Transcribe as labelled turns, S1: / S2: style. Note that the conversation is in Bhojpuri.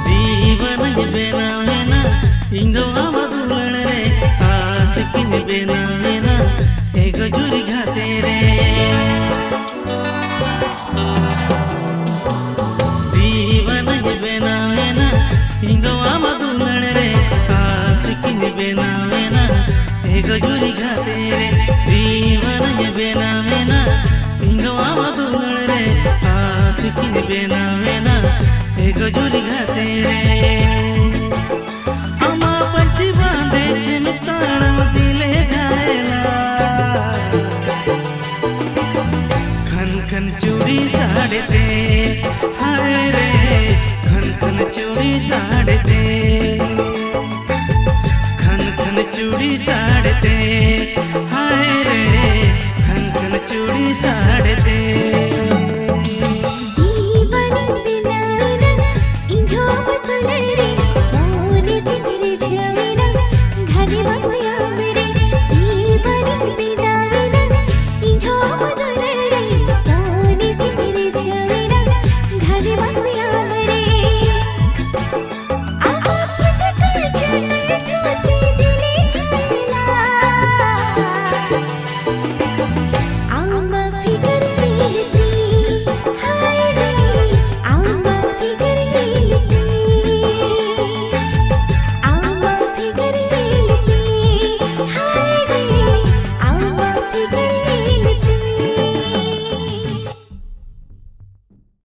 S1: दीवाना बेनावेना इंगो आमा दुलण रे आशिकी बेनावेना एगो जुरी घाते रे दीवाना बेनावेना इंगो आमा दुलण रे आशिकी बेनावेना एगो जुरी घाते रे दीवाना बेनावेना इंगो आमा दुलण रे आशिकी बेनावेना एगो जुरी घाते रे अमा पंछी बांधे चिमताण दिले घायला खन खन चूड़ी साड़ते हाय रे खन खन चूड़ी साड़ते खन खन चूड़ी साड़ते हाय रे खन खन चूड़ी साड़ते